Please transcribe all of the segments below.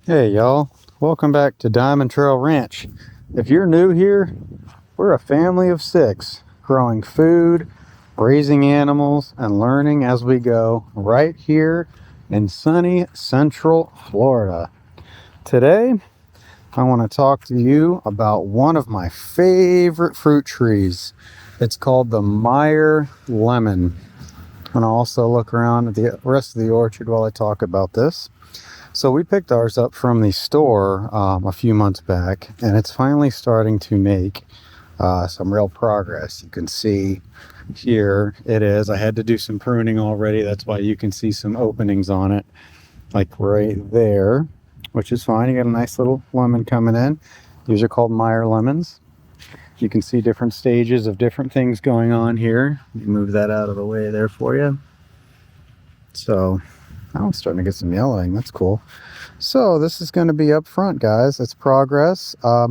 Hey y'all, welcome back to DiamondTrail Ranch. If you're new here, we're a family of 6 growing food, raising animals, and learning as we go right here in sunny Central Florida. Today, I want to talk to you about one of my favorite fruit trees. It's called the Meyer lemon. And I'll also look around at the rest of the orchard while I talk about this. So we picked ours up from the store a few months back, and it's finally starting to make some real progress. You can see here it is. I had to do some pruning already. That's why you can see some openings on it, like right there, which is fine. You got a nice little lemon coming in. These are called Meyer lemons. You can see different stages of different things going on here. Let me move that out of the way there for you. So now I'm starting to get some yellowing. That's cool. So this is going to be up front, guys. It's progress. I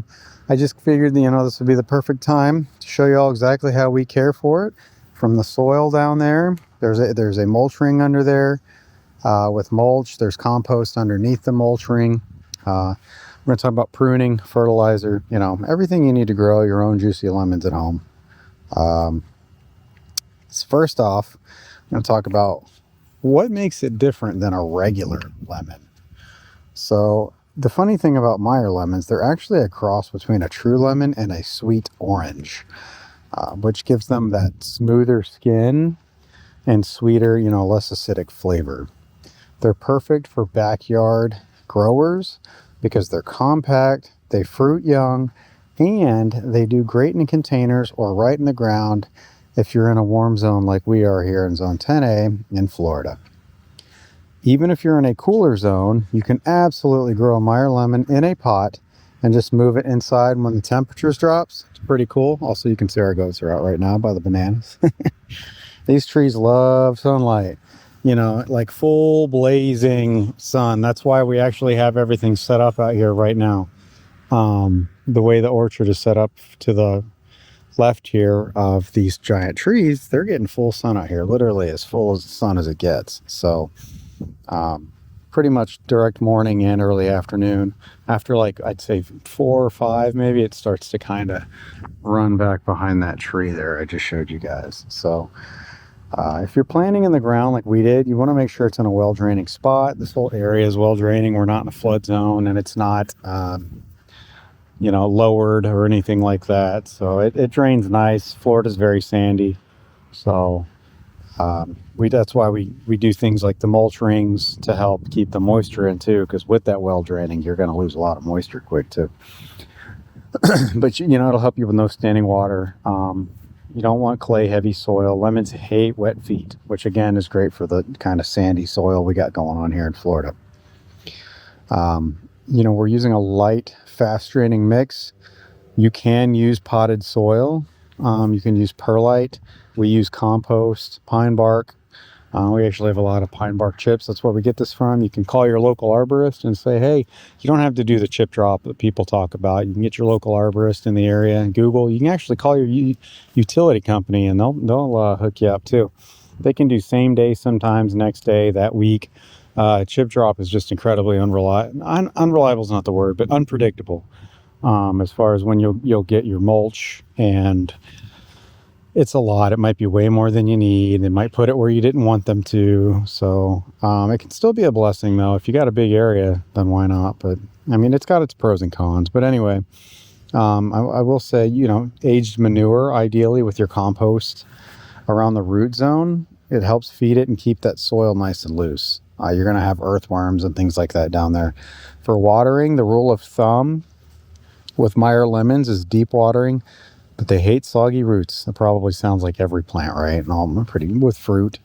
just figured, this would be the perfect time to show you all exactly how we care for it. From the soil down there, there's a mulch ring under there with mulch. There's compost underneath the mulch ring. We're going to talk about pruning, fertilizer, everything you need to grow your own juicy lemons at home. First off, I'm going to talk about what makes it different than a regular lemon. So the funny thing about Meyer lemons, they're actually a cross between a true lemon and a sweet orange, which gives them that smoother skin and sweeter, less acidic flavor. They're perfect for backyard growers because they're compact, they fruit young, and they do great in containers or right in the ground if you're in a warm zone like we are here in Zone 10A in Florida. Even if you're in a cooler zone, you can absolutely grow a Meyer lemon in a pot and just move it inside when the temperatures drops. It's pretty cool. Also, you can see our goats are out right now by the bananas. These trees love sunlight, like full blazing sun. That's why we actually have everything set up out here right now. The way the orchard is set up to the left here of these giant trees, they're getting full sun out here, literally as full as the sun as it gets. So pretty much direct morning and early afternoon. After I'd say 4 or 5 maybe, it starts to kind of run back behind that tree there I just showed you guys. So if you're planting in the ground like we did, you want to make sure it's in a well draining spot. This whole area is well draining. We're not in a flood zone, and it's not lowered or anything like that. So it drains nice. Florida's very sandy. So that's why we do things like the mulch rings to help keep the moisture in too, because with that well draining, you're going to lose a lot of moisture quick too. But it'll help you with no standing water. You don't want clay heavy soil. Lemons hate wet feet, which again is great for the kind of sandy soil we got going on here in Florida. We're using a light, fast draining mix. You can use potted soil. You can use perlite. We use compost, pine bark. We actually have a lot of pine bark chips. That's where we get this from. You can call your local arborist and say, hey, you don't have to do the chip drop that people talk about. You can get your local arborist in the area and Google. You can actually call your utility company and they'll hook you up too. They can do same day, sometimes next day, that week. Chip drop is just incredibly unreliable. Unreliable is not the word, but unpredictable as far as when you'll get your mulch, and it's a lot. It might be way more than you need. They might put it where you didn't want them to. So it can still be a blessing though. If you got a big area, then why not? But it's got its pros and cons. But anyway, I will say, aged manure, ideally with your compost around the root zone, it helps feed it and keep that soil nice and loose. You're going to have earthworms and things like that down there. For watering, the rule of thumb with Meyer lemons is deep watering, but they hate soggy roots. That probably sounds like every plant, right? And all pretty with fruit.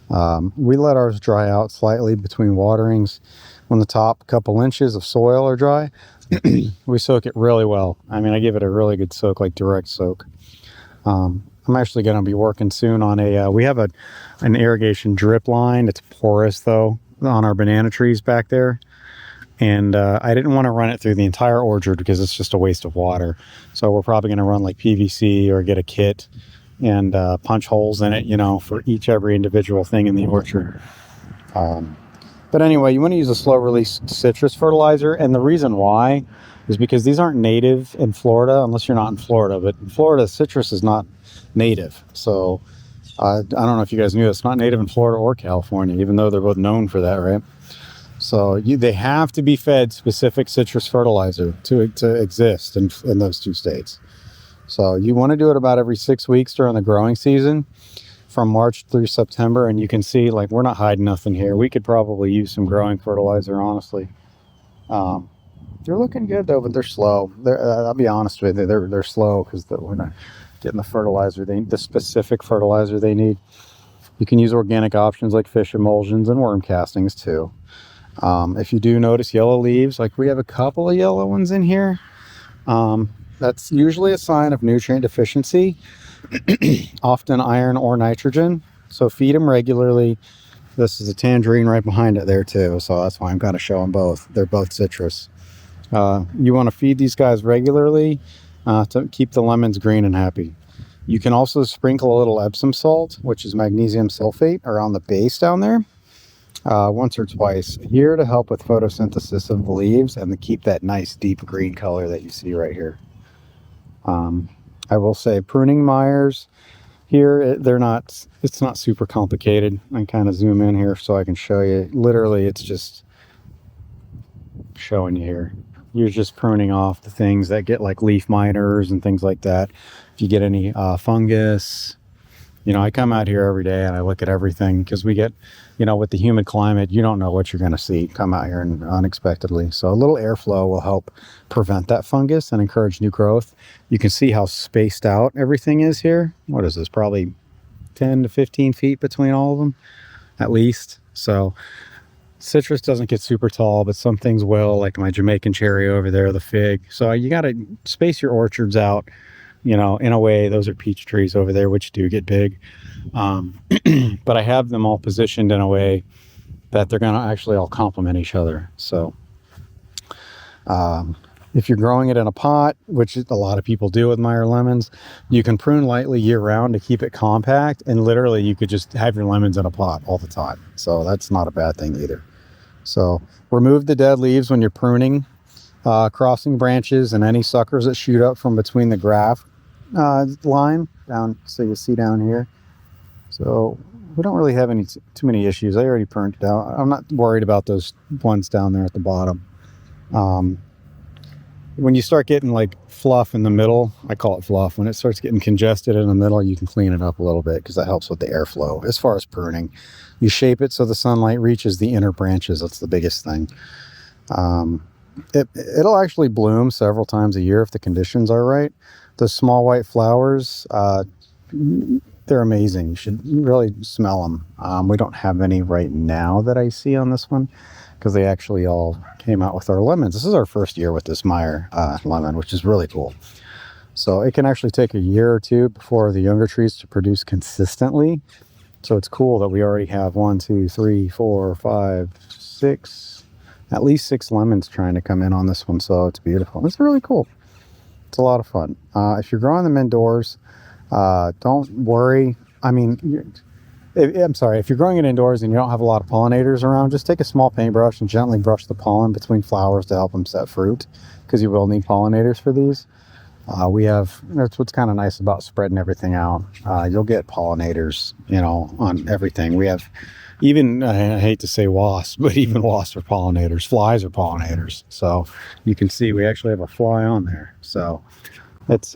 We let ours dry out slightly between waterings. When the top couple inches of soil are dry, we soak it really well. I give it a really good soak, like direct soak. I'm actually going to be working soon on we have an irrigation drip line. It's porous though on our banana trees back there. And I didn't want to run it through the entire orchard because it's just a waste of water. So we're probably going to run like PVC or get a kit and punch holes in it, for every individual thing in the orchard. But anyway, you want to use a slow release citrus fertilizer, and the reason why is because these aren't native in Florida, unless you're not in Florida. But in Florida, citrus is not native. So I don't know if you guys knew it's not native in Florida or California, even though they're both known for that, right? So they have to be fed specific citrus fertilizer to exist in those two states. So you want to do it about every 6 weeks during the growing season, from March through September. And you can see, like, we're not hiding nothing here. We could probably use some growing fertilizer, honestly. They're looking good though, but they're slow. I'll be honest with you, they're slow because we're not getting the fertilizer the specific fertilizer they need. You can use organic options like fish emulsions and worm castings too. If you do notice yellow leaves, like we have a couple of yellow ones in here, that's usually a sign of nutrient deficiency, often iron or nitrogen. So feed them regularly. This is a tangerine right behind it there too, so that's why I'm kind of showing both. They're both citrus. You want to feed these guys regularly to keep the lemons green and happy. You can also sprinkle a little Epsom salt, which is magnesium sulfate, around the base down there, once or twice a year to help with photosynthesis of the leaves and to keep that nice deep green color that you see right here. I will say pruning Meyers here, it's not super complicated. I kind of zoom in here so I can show you. Literally, it's just showing you here. You're just pruning off the things that get like leaf miners and things like that. If you get any fungus, I come out here every day and I look at everything because we get, with the humid climate, you don't know what you're going to see come out here and unexpectedly. So a little airflow will help prevent that fungus and encourage new growth. You can see how spaced out everything is here. What is this? Probably 10 to 15 feet between all of them, at least. So citrus doesn't get super tall, but some things will, like my Jamaican cherry over there, the fig. So you got to space your orchards out, in a way. Those are peach trees over there, which do get big. But I have them all positioned in a way that they're going to actually all complement each other. So if you're growing it in a pot, which a lot of people do with Meyer lemons, you can prune lightly year round to keep it compact. And literally you could just have your lemons in a pot all the time. So that's not a bad thing either. So remove the dead leaves when you're pruning, crossing branches and any suckers that shoot up from between the graft line down. So you see down here. So we don't really have too many issues. I already pruned it out. I'm not worried about those ones down there at the bottom. When you start getting like fluff in the middle, I call it fluff. When it starts getting congested in the middle, you can clean it up a little bit because that helps with the airflow. As far as pruning, you shape it so the sunlight reaches the inner branches. That's the biggest thing. It'll actually bloom several times a year if the conditions are right. The small white flowers, they're amazing. You should really smell them. We don't have any right now that I see on this one because they actually all came out with our lemons. This is our first year with this Meyer lemon, which is really cool. So it can actually take a year or two before the younger trees to produce consistently. So it's cool that we already have 1, 2, 3, 4, 5, 6, at least 6 lemons trying to come in on this one. So it's beautiful. It's really cool. It's a lot of fun. If you're growing them indoors, don't worry. I mean, I'm sorry, if you're growing it indoors and you don't have a lot of pollinators around, just take a small paintbrush and gently brush the pollen between flowers to help them set fruit, because you will need pollinators for these. That's what's kind of nice about spreading everything out. You'll get pollinators, on everything. We have even, I hate to say wasps, but even wasps are pollinators. Flies are pollinators. So you can see we actually have a fly on there. So it's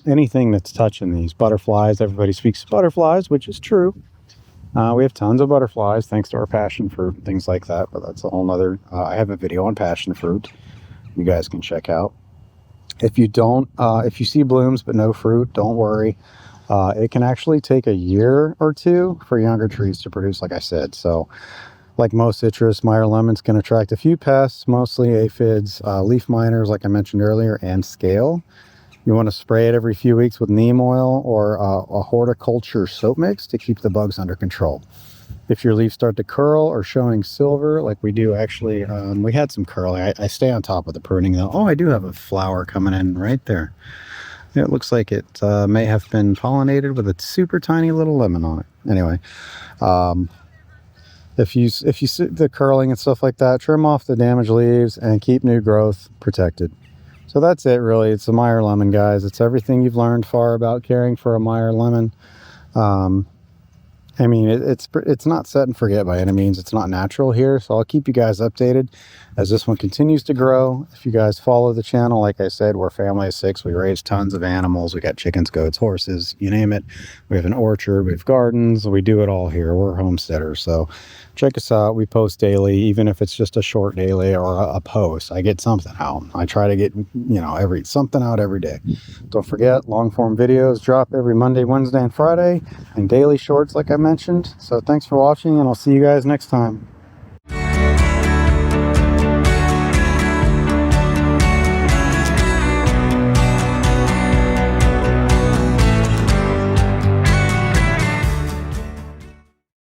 anything that's touching these. Butterflies, everybody speaks butterflies, which is true. We have tons of butterflies thanks to our passion fruit, things like that, but that's a whole nother, I have a video on passion fruit you guys can check out. If you see blooms but no fruit, don't worry. It can actually take a year or two for younger trees to produce, like I said. So like most citrus, Meyer lemons can attract a few pests, mostly aphids, leaf miners, like I mentioned earlier, and scale. You want to spray it every few weeks with neem oil or a horticulture soap mix to keep the bugs under control. If your leaves start to curl or showing silver, like we do actually, we had some curling. I stay on top of the pruning though. Oh, I do have a flower coming in right there. It looks like it may have been pollinated with a super tiny little lemon on it. Anyway, If you see the curling and stuff like that, trim off the damaged leaves and keep new growth protected. So that's it, really. It's a Meyer lemon, guys. It's everything you've learned far about caring for a Meyer lemon. I mean, it's not set and forget by any means. It's not natural here, so I'll keep you guys updated as this one continues to grow. If you guys follow the channel, like I said, we're a family of 6. We raise tons of animals. We got chickens, goats, horses, you name it. We have an orchard, we have gardens. We do it all here. We're homesteaders, so check us out. We post daily, even if it's just a short daily or a post. I get something out. I try to get, something out every day. Don't forget, long form videos drop every Monday, Wednesday, and Friday, and daily shorts like I mentioned. So thanks for watching, and I'll see you guys next time.